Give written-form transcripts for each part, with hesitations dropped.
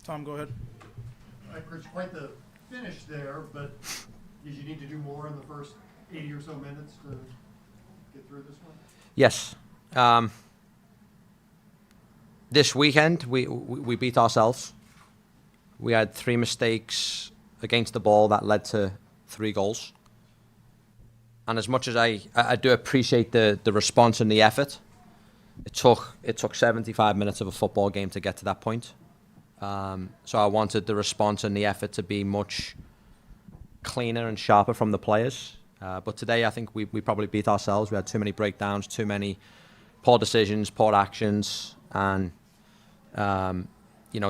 Tom, go ahead. All right, Chris, quite the finish there, but did you need to do more in the first 80 or so minutes to get through this one? Yes. This weekend, we beat ourselves. We had 3 mistakes against the ball that led to 3 goals. And as much as I do appreciate the response and the effort, it took 75 minutes of a football game to get to that point. So I wanted the response and the effort to be much cleaner and sharper from the players. But today I think we probably beat ourselves. We had too many breakdowns, too many poor decisions, poor actions, and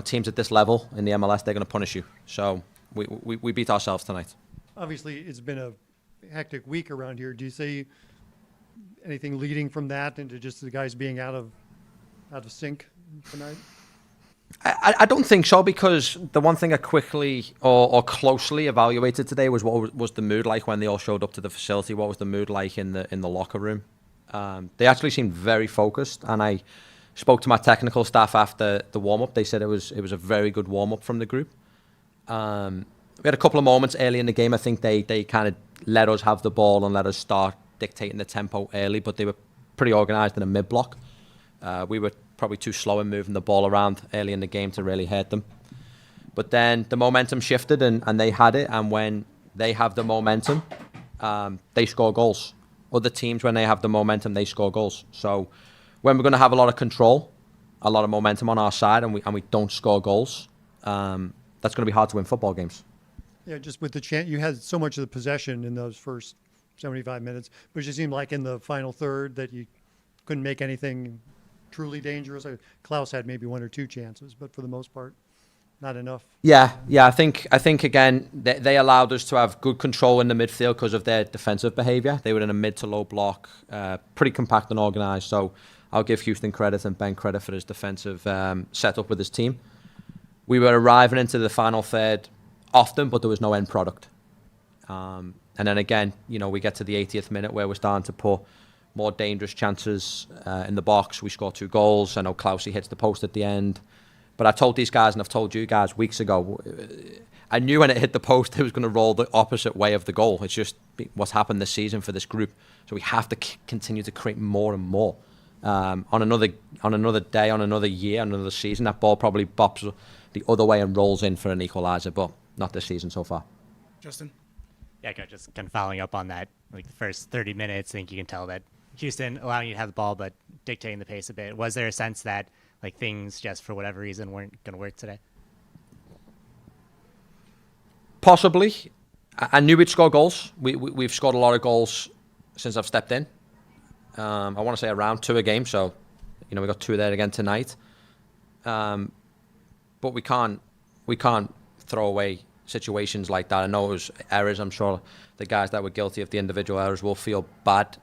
teams at this level in the MLS, they're going to punish you. So we beat ourselves tonight. Obviously, it's been a hectic week around here. Do you see anything leading from that into just the guys being out of sync tonight? I don't think so, because the one thing I quickly or closely evaluated today was what was the mood like when they all showed up to the facility. What was the mood like in the locker room? They actually seemed very focused, and I spoke to my technical staff after the warm-up. They said it was a very good warm-up from the group. We had a couple of moments early in the game. I think they kind of let us have the ball and let us start dictating the tempo early, but they were pretty organised in a mid-block. We were probably too slow in moving the ball around early in the game to really hurt them. But then the momentum shifted and they had it, and when they have the momentum, they score goals. Other teams, when they have the momentum, they score goals. So when we're going to have a lot of control, a lot of momentum on our side, and we don't score goals, that's going to be hard to win football games. Yeah, just with the chance, you had so much of the possession in those first 75 minutes, but it just seemed like in the final third that you couldn't make anything truly dangerous. Klaus had maybe 1 or 2 chances, but for the most part, not enough. Yeah. I think again they allowed us to have good control in the midfield because of their defensive behaviour. They were in a mid to low block, pretty compact and organised. So I'll give Houston credit and Ben credit for his defensive setup with his team. We were arriving into the final third often, but there was no end product. And then again, we get to the 80th minute where we're starting to put more dangerous chances in the box. We score 2 goals. I know Klaus hits the post at the end. But I told these guys, and I've told you guys weeks ago, I knew when it hit the post, it was going to roll the opposite way of the goal. It's just what's happened this season for this group. So we have to continue to create more and more. On another day, on another year, on another season, that ball probably bops the other way and rolls in for an equaliser, but not this season so far. Justin? Yeah, just kind of following up on that, like the first 30 minutes, I think you can tell that Houston allowing you to have the ball but dictating the pace a bit. Was there a sense that like things just for whatever reason weren't going to work today? Possibly. I knew we'd score goals. We've scored a lot of goals since I've stepped in. I want to say around 2 a game, so we got 2 there again tonight. But we can't throw away situations like that. I know it was errors. I'm sure the guys that were guilty of the individual errors will feel bad.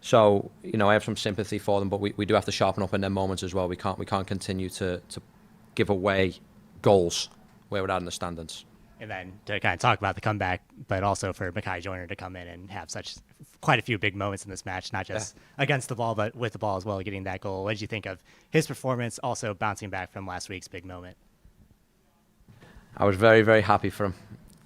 So I have some sympathy for them, but we do have to sharpen up in their moments as well. We can't continue to give away goals where we're out in the standings. And then to kind of talk about the comeback, but also for Mykhi Joyner to come in and have quite a few big moments in this match, not just against the ball, but with the ball as well, getting that goal. What did you think of his performance, also bouncing back from last week's big moment? I was very, very happy for him.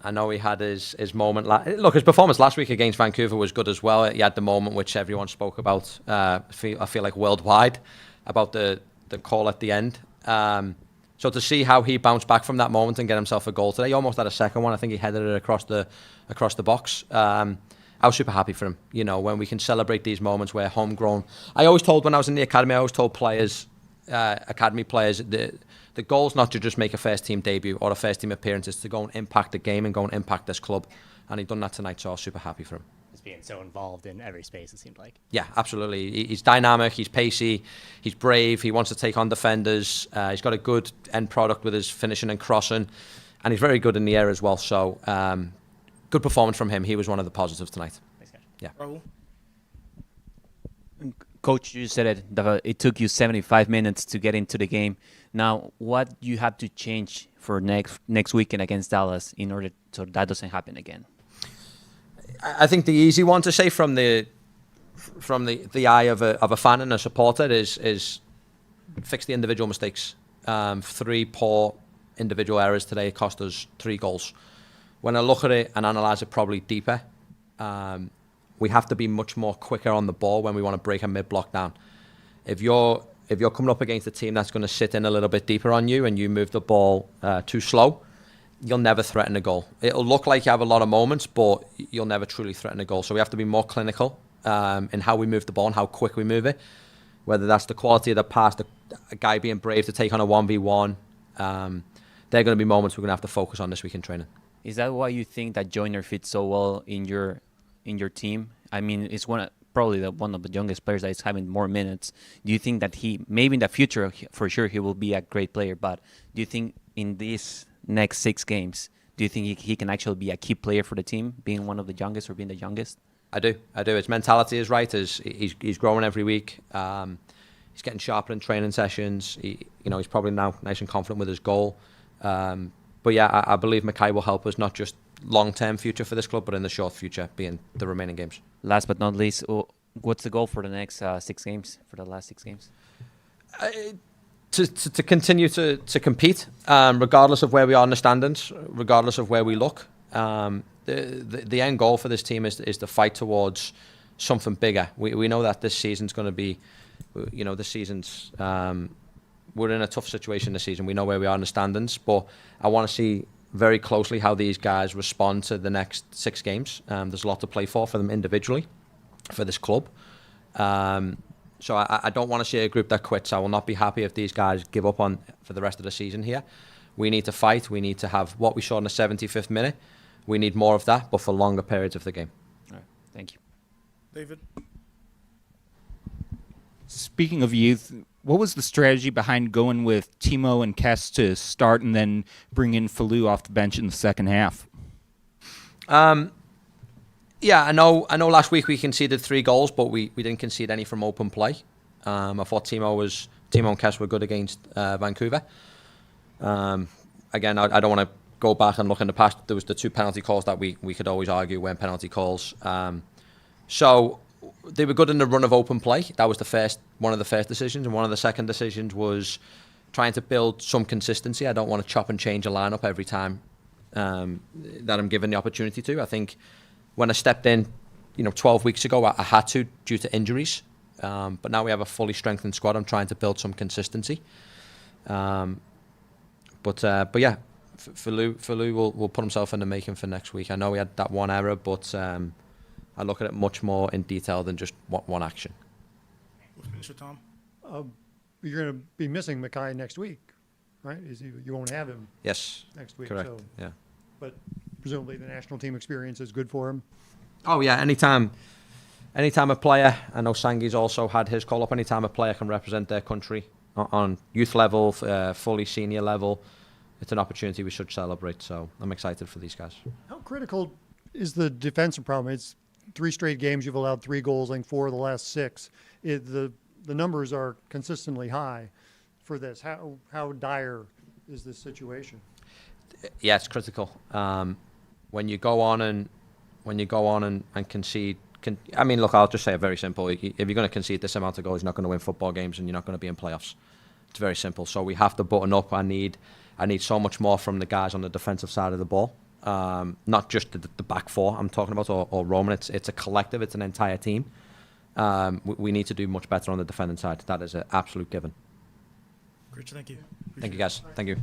I know he had his moment. Look, his performance last week against Vancouver was good as well. He had the moment which everyone spoke about, I feel like worldwide, about the call at the end. So to see how he bounced back from that moment and get himself a goal today, he almost had a second one. I think he headed it across the box. I was super happy for him. When we can celebrate these moments where homegrown. I always told when I was in the academy, I always told players, academy players, the goal's not to just make a first team debut or a first team appearance. It's to go and impact the game and go and impact this club. And he'd done that tonight, so I was super happy for him. Just being so involved in every space, it seemed like. Yeah, absolutely. He's dynamic, he's pacey, he's brave, he wants to take on defenders. He's got a good end product with his finishing and crossing, and he's very good in the air as well. So good performance from him. He was one of the positives tonight. Thanks, guys. Yeah. Raul? Coach, you said that it took you 75 minutes to get into the game. Now, what you have to change for next weekend against Dallas in order so that doesn't happen again? I think the easy one to say from the eye of a fan and a supporter is fix the individual mistakes. 3 poor individual errors today cost us 3 goals. When I look at it and analyse it probably deeper, we have to be much more quicker on the ball when we want to break a mid-block down. If you're coming up against a team that's going to sit in a little bit deeper on you and you move the ball too slow, you'll never threaten a goal. It'll look like you have a lot of moments, but you'll never truly threaten a goal. So we have to be more clinical in how we move the ball and how quick we move it. Whether that's the quality of the pass, a guy being brave to take on a 1v1, they're going to be moments we're going to have to focus on this week in training. Is that why you think that Joyner fits so well in your team? I mean, it's probably one of the youngest players that is having more minutes. Do you think that maybe in the future, for sure, he will be a great player, but do you think in these next 6 games, do you think he can actually be a key player for the team, being one of the youngest or being the youngest? I do. His mentality is right. He's growing every week. He's getting sharper in training sessions. He's probably now nice and confident with his goal. But yeah, I believe Mykhi will help us, not just long-term future for this club, but in the short future, being the remaining games. Last but not least, what's the goal for the next 6 games, for the last 6 games? To continue to compete, regardless of where we are in the standings, regardless of where we look. The end goal for this team is to fight towards something bigger. We know that this season's going to be, this season's, we're in a tough situation this season. We know where we are in the standings, but I want to see very closely how these guys respond to the next 6 games. There's a lot to play for them individually, for this club. So I don't want to see a group that quits. I will not be happy if these guys give up on for the rest of the season here. We need to fight. We need to have what we saw in the 75th minute. We need more of that, but for longer periods of the game. All right. Thank you. David? Speaking of youth, what was the strategy behind going with Timo and Kess to start and then bring in Falou off the bench in the second half? Yeah, I know last week we conceded 3 goals, but we didn't concede any from open play. I thought Timo and Kess were good against Vancouver. Again, I don't want to go back and look in the past. There was the 2 penalty calls that we could always argue weren't penalty calls. So they were good in the run of open play. That was one of the first decisions, and one of the second decisions was trying to build some consistency. I don't want to chop and change a lineup every time that I'm given the opportunity to. I think when I stepped in, 12 weeks ago, I had to due to injuries. But now we have a fully strengthened squad. I'm trying to build some consistency. But yeah, Falou will put himself in the making for next week. I know he had that one error, but I look at it much more in detail than just one action. We'll finish with Tom. You're going to be missing Mykhi next week, right? You won't have him Yes, next week. correct. So, Yeah. but presumably the national team experience is good for him. Oh yeah, anytime a player, I know Sangi's also had his call up, anytime a player can represent their country on youth level, fully senior level, it's an opportunity we should celebrate. So I'm excited for these guys. How critical is the defensive problem? It's 3 straight games you've allowed 3 goals, like 4 of the last 6. The numbers are consistently high for this. How dire is this situation? Yeah, it's critical. When you go on and concede. I mean, look, I'll just say it very simple. If you're going to concede this amount of goals, you're not going to win football games, and you're not going to be in playoffs. It's very simple. So we have to button up. I need so much more from the guys on the defensive side of the ball. Not just the back 4 I'm talking about, or Roman. It's a collective. It's an entire team. We need to do much better on the defending side. That is an absolute given. Critch, thank you. Thank you, guys. Thank you.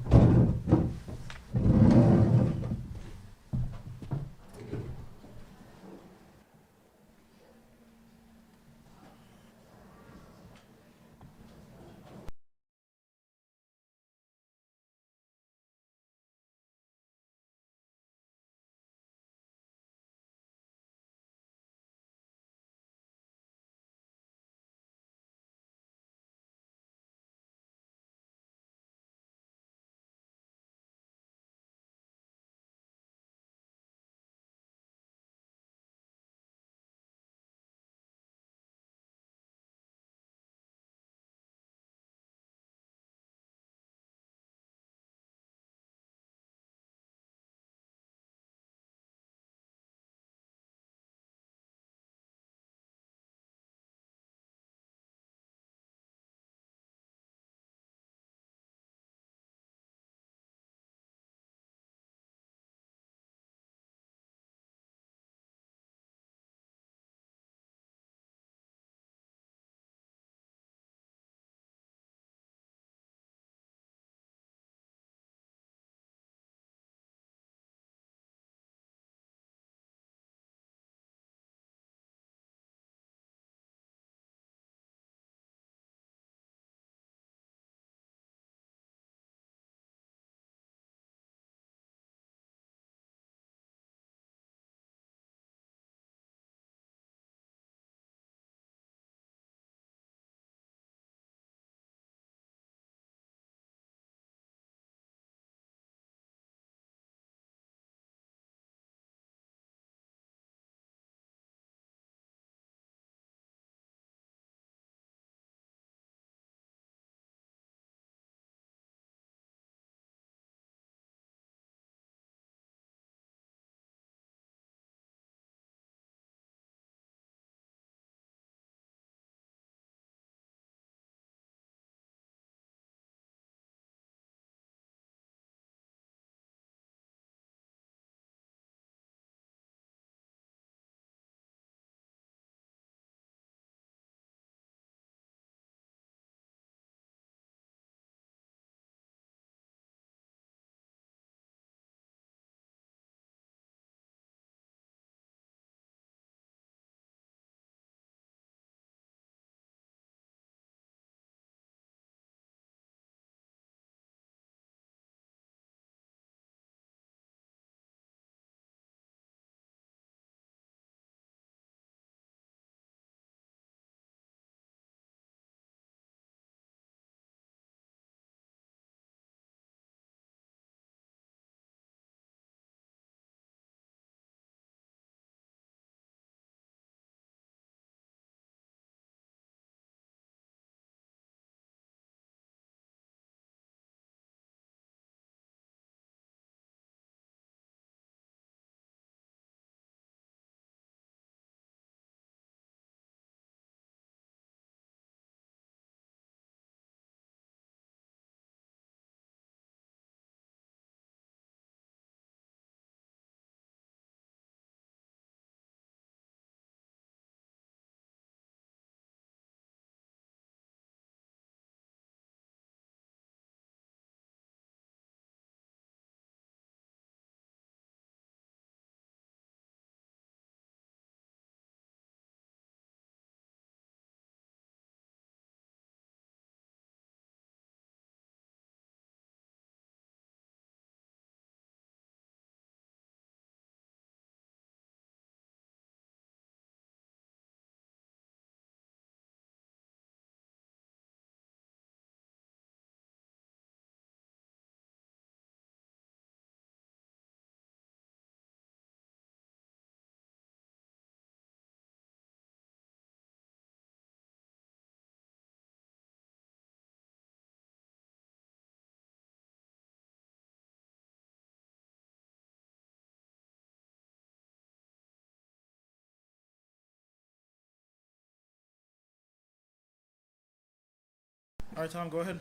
All right, Tom, go ahead.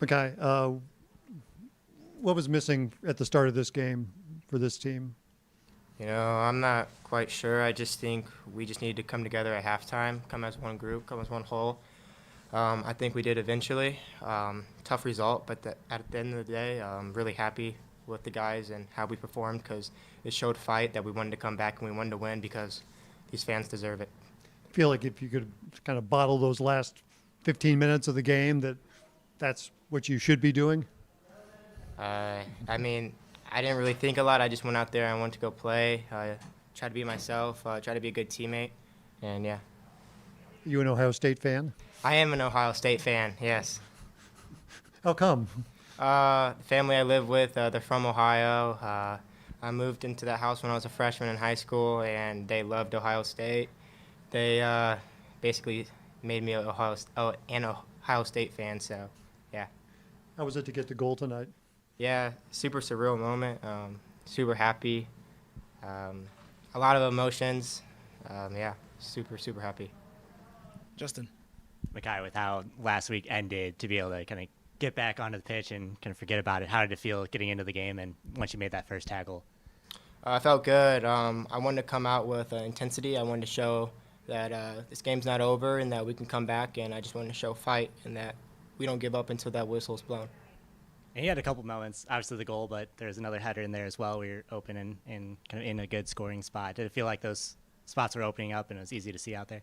Mykhi, what was missing at the start of this game for this team? You know, I'm not quite sure. I just think we just needed to come together at halftime, come as one group, come as one whole. I think we did eventually. Tough result, but at the end of the day, I'm really happy with the guys and how we performed because it showed fight that we wanted to come back and we wanted to win because these fans deserve it. I feel like if you could kind of bottle those last 15 minutes of the game, that's what you should be doing. I mean, I didn't really think a lot. I just went out there and wanted to go play, try to be myself, try to be a good teammate, and yeah. You an Ohio State fan? I am an Ohio State fan, yes. How come? The family I live with, they're from Ohio. I moved into that house when I was a freshman in high school, and they loved Ohio State. They basically made me an Ohio State fan, so yeah. How was it to get the goal tonight? Yeah, super surreal moment. Super happy. A lot of emotions. Yeah, super happy. Justin. Mykhi, with how last week ended, to be able to kind of get back onto the pitch and kind of forget about it, how did it feel getting into the game and once you made that first tackle? I felt good. I wanted to come out with intensity. I wanted to show that this game's not over and that we can come back, and I just wanted to show fight and that we don't give up until that whistle's blown. And he had a couple moments, obviously the goal, but there's another header in there as well where you're open and kind of in a good scoring spot. Did it feel like those spots were opening up and it was easy to see out there?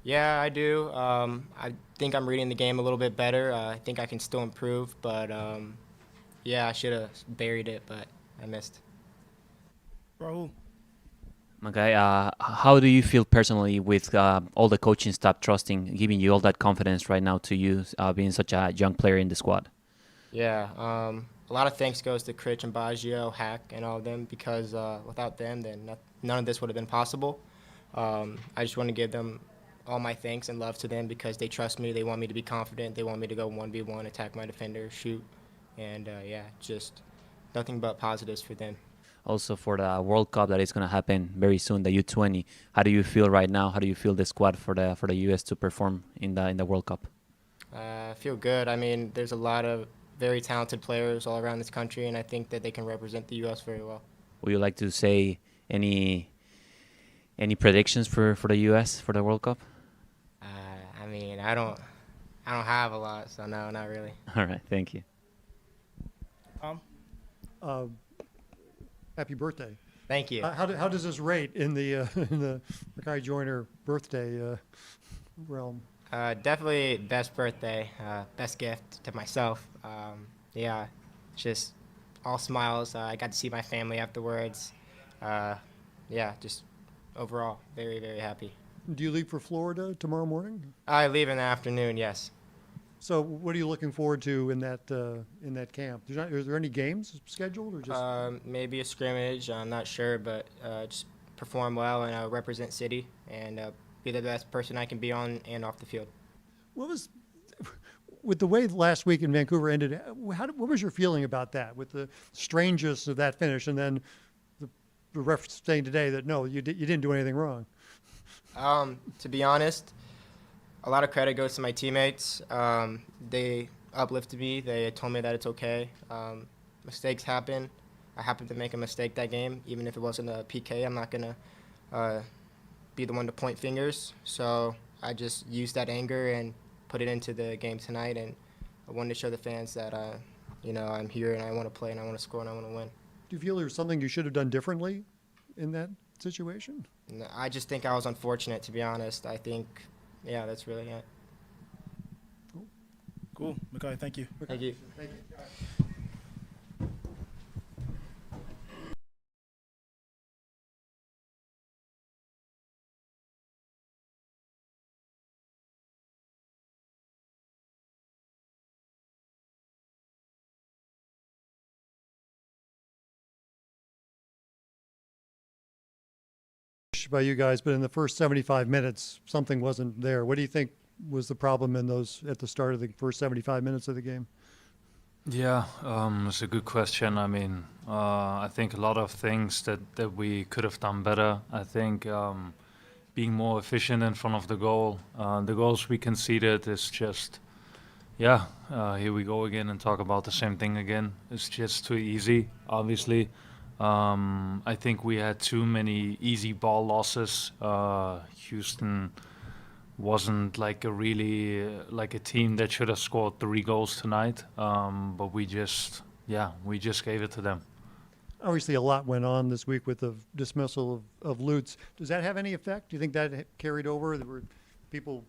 Yeah, I do. I think I'm reading the game a little bit better. I think I can still improve, but yeah, I should have buried it, but I missed. Rahul. Mykhi, how do you feel personally with all the coaching staff trusting, giving you all that confidence right now to you, being such a young player in the squad? Yeah, a lot of thanks goes to Critch and Baggio, Hack, and all of them because without them, then none of this would have been possible. I just want to give them all my thanks and love to them because they trust me. They want me to be confident. They want me to go 1v1, attack my defender, shoot, and yeah, just nothing but positives for them. Also for the World Cup that is going to happen very soon, the U20. How do you feel right now? How do you feel the squad for the US to perform in the World Cup? I feel good. I mean, there's a lot of very talented players all around this country, and I think that they can represent the U.S. very well. Would you like to say any predictions for the U.S. for the World Cup? I mean, I don't have a lot, so no, not really. All right, thank you. Tom. Happy birthday. Thank you. How does this rate in the Mykhi Joyner birthday realm? Definitely best birthday, best gift to myself. Yeah, just all smiles. I got to see my family afterwards. Yeah, just overall very, very happy. Do you leave for Florida tomorrow morning? I leave in the afternoon, yes. So what are you looking forward to in that camp? Is there any games scheduled or just? Maybe a scrimmage. I'm not sure, but just perform well and represent city and be the best person I can be on and off the field. What was, with the way last week in Vancouver ended, what was your feeling about that, with the strangeness of that finish, and then the ref saying today that, no, you didn't do anything wrong? To be honest, a lot of credit goes to my teammates. They uplifted me. They told me that it's okay. Mistakes happen. I happened to make a mistake that game. Even if it wasn't a PK, I'm not going to be the one to point fingers. So I just used that anger and put it into the game tonight, and I wanted to show the fans that I'm here and I want to play and I want to score and I want to win. Do you feel there's something you should have done differently in that situation? No, I just think I was unfortunate, to be honest. I think, yeah, that's really it. Cool. Mykhi, thank you. Thank you. Thank you. By you guys, but in the first 75 minutes, something wasn't there. What do you think was the problem in those at the start of the first 75 minutes of the game? Yeah, it's a good question. I mean, I think a lot of things that we could have done better. I think being more efficient in front of the goal. The goals we conceded is just yeah, here we go again and talk about the same thing again. It's just too easy, obviously. I think we had too many easy ball losses. Houston wasn't like a really like a team that should have scored 3 goals tonight. But we just gave it to them. Obviously, a lot went on this week with the dismissal of Lutz. Does that have any effect? Do you think that carried over? There were people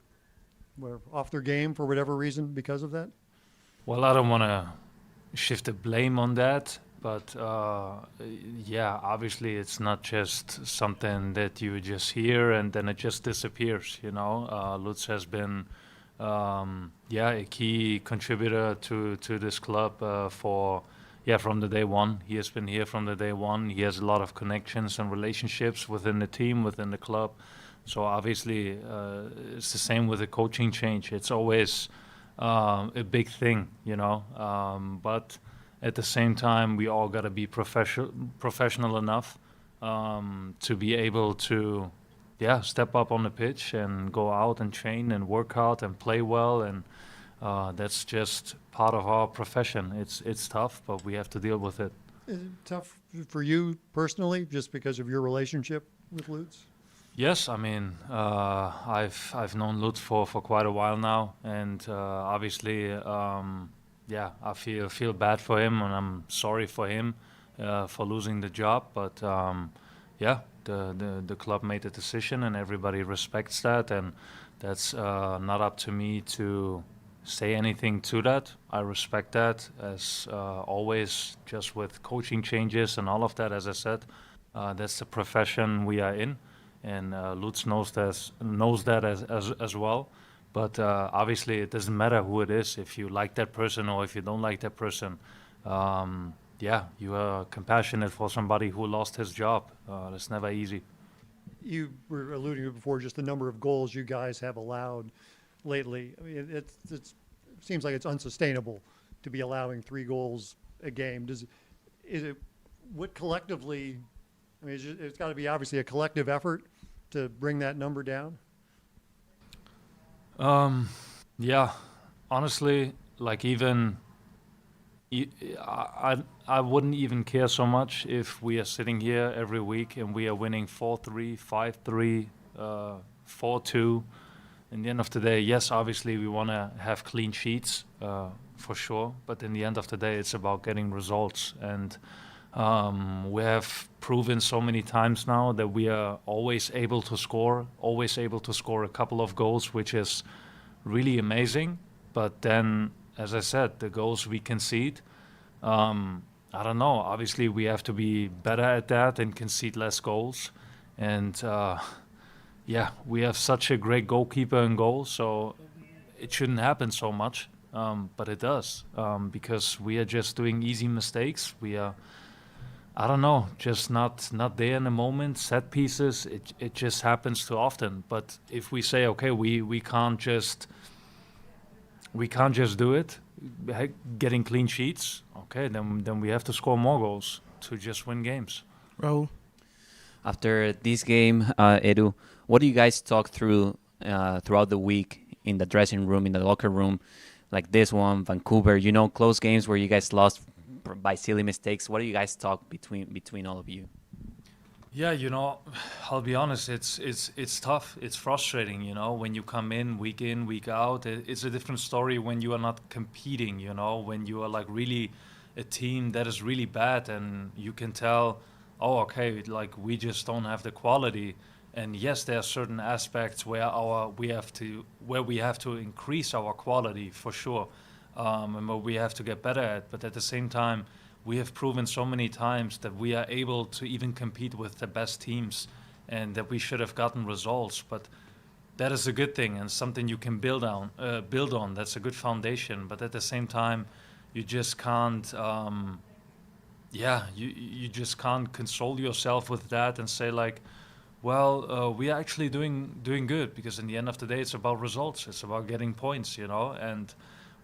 were off their game for whatever reason because of that? Well, I don't want to shift the blame on that, but yeah, obviously it's not just something that you just hear and then it just disappears. You know, Lutz has been a key contributor to this club from the day one. He has been here from the day one. He has a lot of connections and relationships within the team, within the club. So obviously, it's the same with the coaching change. It's always a big thing, you know. But at the same time, we all got to be professional enough to be able to, step up on the pitch and go out and train and work hard and play well. And that's just part of our profession. It's tough, but we have to deal with it. Is it tough for you personally, just because of your relationship with Lutz? Yes, I mean, I've known Lutz for quite a while now, and obviously, I feel bad for him, and I'm sorry for him for losing the job. But the club made a decision, and everybody respects that, and that's not up to me to say anything to that. I respect that, as always, just with coaching changes and all of that. As I said, that's the profession we are in. And Lutz knows that as well. But obviously, it doesn't matter who it is. If you like that person or if you don't like that person, you are compassionate for somebody who lost his job. That's never easy. You were alluding to before just the number of goals you guys have allowed lately. I mean, it seems like it's unsustainable to be allowing 3 goals a game. What collectively? I mean, it's got to be obviously a collective effort to bring that number down. Honestly, like I wouldn't even care so much if we are sitting here every week and we are winning 4-3, 5-3, 4-2. In the end of the day, yes, obviously we want to have clean sheets for sure. But in the end of the day, it's about getting results. And we have proven so many times now that we are always able to score a couple of goals, which is really amazing. But then, as I said, the goals we concede, I don't know. Obviously, we have to be better at that and concede less goals. And we have such a great goalkeeper in goal, so it shouldn't happen so much. But it does, because we are just doing easy mistakes. We are, I don't know, just not there in the moment. Set pieces, it just happens too often. But if we say, okay, we can't just do it, getting clean sheets, okay, then we have to score more goals to just win games. Rahul? After this game, Edu, what do you guys talk through throughout the week in the dressing room, in the locker room, like this one, Vancouver? Close games where you guys lost by silly mistakes. What do you guys talk between all of you? Yeah, I'll be honest. It's tough. It's frustrating. When you come in, week out. It's a different story when you are not competing. When you are like really a team that is really bad, and you can tell, oh, okay, like we just don't have the quality. And yes, there are certain aspects where we have to increase our quality for sure, and where we have to get better at. But at the same time, we have proven so many times that we are able to even compete with the best teams, and that we should have gotten results. But that is a good thing and something you can build on. That's a good foundation. But at the same time, you just can't. You just can't console yourself with that and say like, well, we are actually doing good, because in the end of the day, it's about results. It's about getting points, and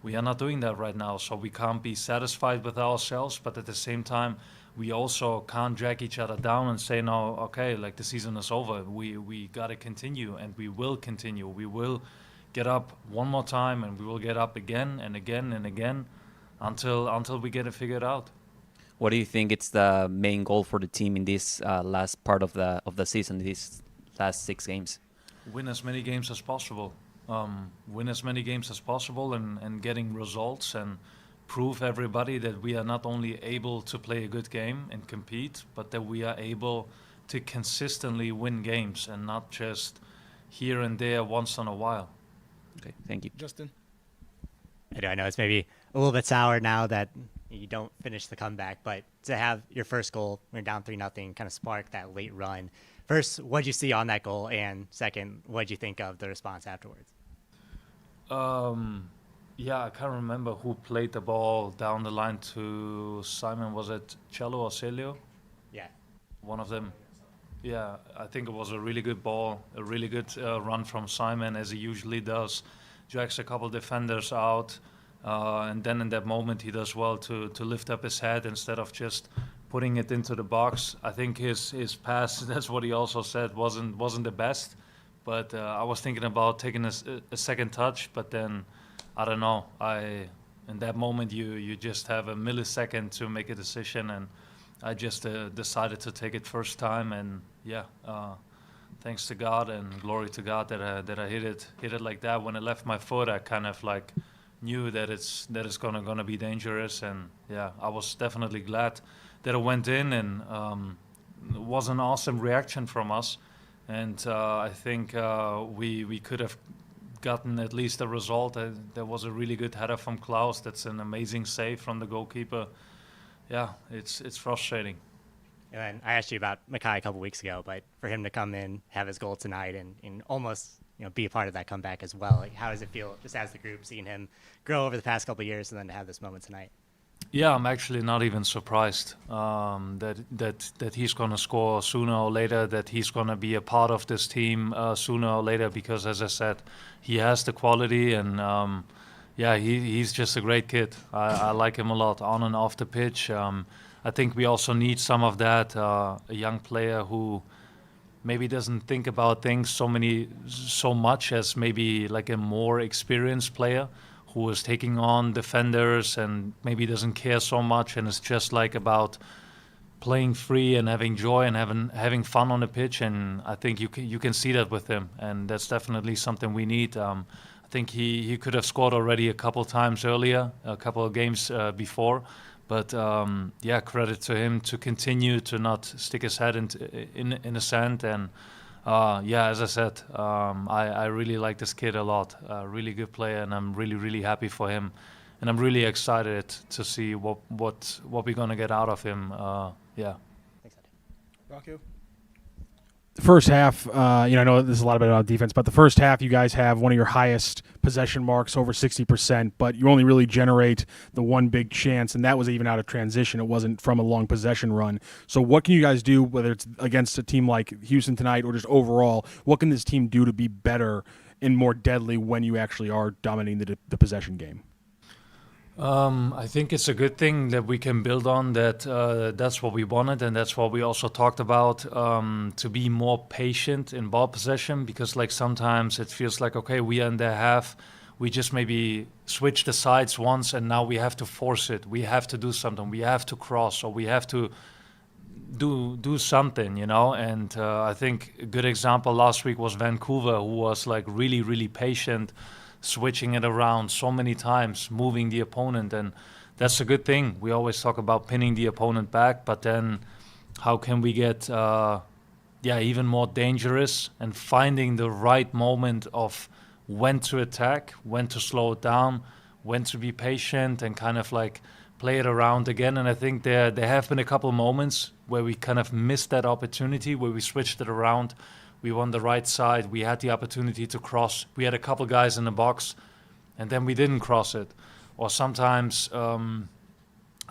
we are not doing that right now. So we can't be satisfied with ourselves, but at the same time, we also can't drag each other down and say, no, okay, like the season is over. We got to continue, and we will continue. We will get up one more time, and we will get up again and again and again until we get it figured out. What do you think it's the main goal for the team in this last part of the season, these last 6 games? Win as many games as possible. Win as many games as possible and getting results and prove everybody that we are not only able to play a good game and compete, but that we are able to consistently win games and not just here and there once in a while. Okay, thank you. Justin. I know it's maybe a little bit sour now that you don't finish the comeback, but to have your first goal when you're down 3-0 kind of spark that late run. First, what did you see on that goal? And second, what did you think of the response afterwards? Yeah, I can't remember who played the ball down the line to Simon. Was it Cello or Celio? Yeah. One of them. Yeah, I think it was a really good ball, a really good run from Simon, as he usually does. Drags a couple defenders out, and then in that moment he does well to lift up his head instead of just putting it into the box. I think his pass, that's what he also said, wasn't the best. But I was thinking about taking a second touch, but then I don't know. In that moment you just have a millisecond to make a decision, and I just decided to take it first time, and yeah, thanks to God and glory to God that I hit it like that. When it left my foot, I kind of like knew that it's gonna be dangerous, and yeah, I was definitely glad that it went in, and it was an awesome reaction from us, and I think we could have gotten at least a result. There was a really good header from Klaus. That's an amazing save from the goalkeeper. Yeah, it's frustrating. And then I asked you about Mykhi a couple weeks ago, but for him to come in, have his goal tonight, and almost be a part of that comeback as well, like, how does it feel just as the group, seeing him grow over the past couple of years and then to have this moment tonight? Yeah, I'm actually not even surprised that he's going to score sooner or later, that he's going to be a part of this team sooner or later, because as I said, he has the quality, and yeah, he's just a great kid. I like him a lot on and off the pitch. I think we also need some of that, a young player who maybe doesn't think about things so much as maybe like a more experienced player who is taking on defenders and maybe doesn't care so much, and it's just like about playing free and having joy and having fun on the pitch. And I think you can see that with him, and that's definitely something we need. I think he could have scored already a couple times earlier, a couple of games before. But yeah, credit to him to continue to not stick his head in the sand. And yeah, as I said, I really like this kid a lot. Really good player, and I'm really happy for him. And I'm really excited to see what we're gonna get out of him. Yeah. Thanks, Ed. Rockhill. The first half, I know this is a lot about defense, but the first half you guys have one of your highest possession marks, over 60%, but you only really generate the one big chance, and that was even out of transition. It wasn't from a long possession run. So what can you guys do, whether it's against a team like Houston tonight or just overall, what can this team do to be better and more deadly when you actually are dominating the possession game? I think it's a good thing that we can build on that. That's what we wanted, and that's what we also talked about, to be more patient in ball possession, because like sometimes it feels like, okay, we are in their half, we just maybe switch the sides once, and now we have to force it. We have to do something. We have to cross, or we have to do something, And I think a good example last week was Vancouver, who was like really patient, switching it around so many times, moving the opponent, and that's a good thing. We always talk about pinning the opponent back, but then how can we get even more dangerous and finding the right moment of when to attack, when to slow it down, when to be patient, and kind of like play it around again. And I think there have been a couple moments where we kind of missed that opportunity, where we switched it around. We won the right side. We had the opportunity to cross. We had a couple guys in the box, and then we didn't cross it. Or sometimes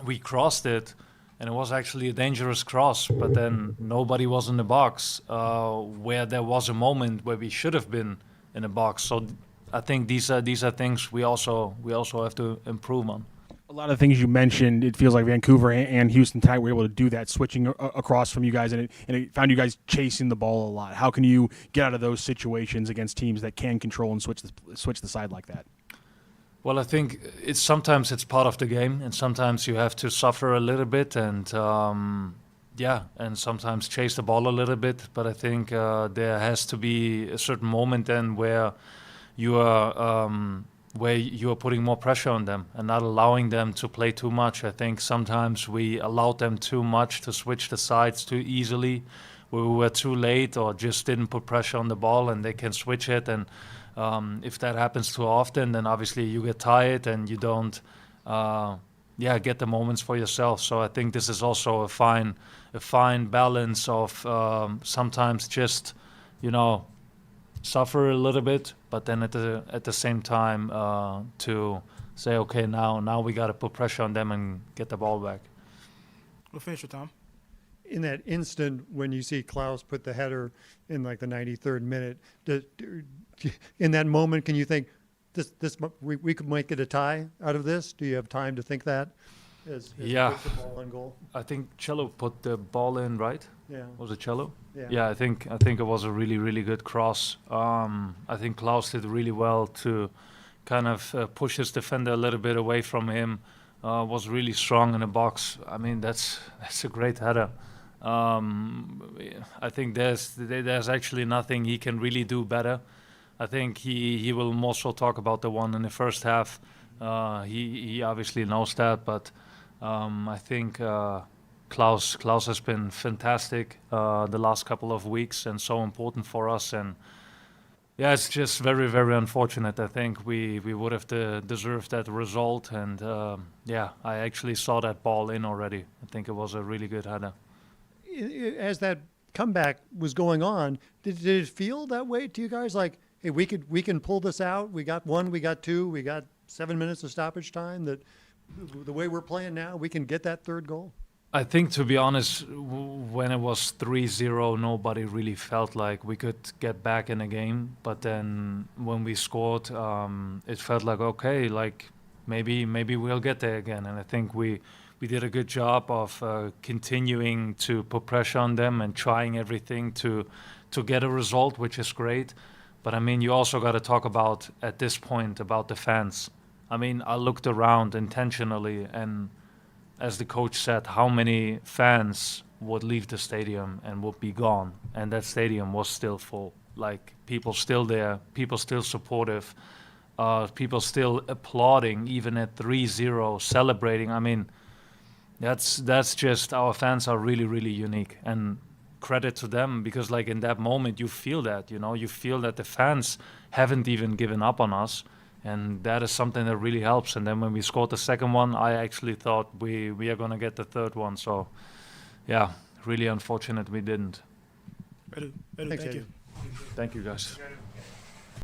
we crossed it, and it was actually a dangerous cross, but then nobody was in the box, where there was a moment where we should have been in the box. So I think these are things we also have to improve on. A lot of the things you mentioned, it feels like Vancouver and Houston tonight were able to do that, switching across from you guys, and it found you guys chasing the ball a lot. How can you get out of those situations against teams that can control and switch the side like that? Well, I think sometimes it's part of the game, and sometimes you have to suffer a little bit, and and sometimes chase the ball a little bit. But I think there has to be a certain moment then where you are putting more pressure on them and not allowing them to play too much. I think sometimes we allowed them too much to switch the sides too easily, where we were too late or just didn't put pressure on the ball, and they can switch it. And if that happens too often, then obviously you get tired and you don't get the moments for yourself. So I think this is also a fine balance of sometimes just, suffer a little bit, but then at the same time to say, okay, now we got to put pressure on them and get the ball back. We'll finish with Tom. In that instant when you see Klaus put the header in like the 93rd minute, in that moment, can you think we could make it a tie out of this? Do you have time to think that? As Yeah. he puts the ball on goal? I think Cello put the ball in, right? Yeah. Was it Cello? Yeah. Yeah, I think it was a really, really good cross. I think Klaus did really well to kind of push his defender a little bit away from him. Was really strong in the box. I mean, that's a great header. I think there's actually nothing he can really do better. I think he will more so talk about the one in the first half. He obviously knows that, but I think Klaus has been fantastic the last couple of weeks and so important for us. And yeah, it's just very, very unfortunate. I think we would have deserved that result. And I actually saw that ball in already. I think it was a really good header. As that comeback was going on, did it feel that way to you guys? Like, hey, we can pull this out. We got one, we got two, we got 7 minutes of stoppage time. That the way we're playing now, we can get that third goal. I think, to be honest, when it was 3-0, nobody really felt like we could get back in the game. But then when we scored, it felt like, okay, like maybe we'll get there again. And I think we did a good job of continuing to put pressure on them and trying everything to get a result, which is great. But I mean, you also got to talk about, at this point, about the fans. I mean, I looked around intentionally, and as the coach said, how many fans would leave the stadium and would be gone, and that stadium was still full. Like, people still there, people still supportive, people still applauding, even at 3-0, celebrating. I mean, that's just, our fans are really, really unique, and credit to them, because like in that moment you feel that, you feel that the fans haven't even given up on us. And that is something that really helps. And then when we scored the second one, I actually thought we are going to get the third one. So, yeah, really unfortunate we didn't. Edu, Thanks, thank Edu. you. Thank you, guys.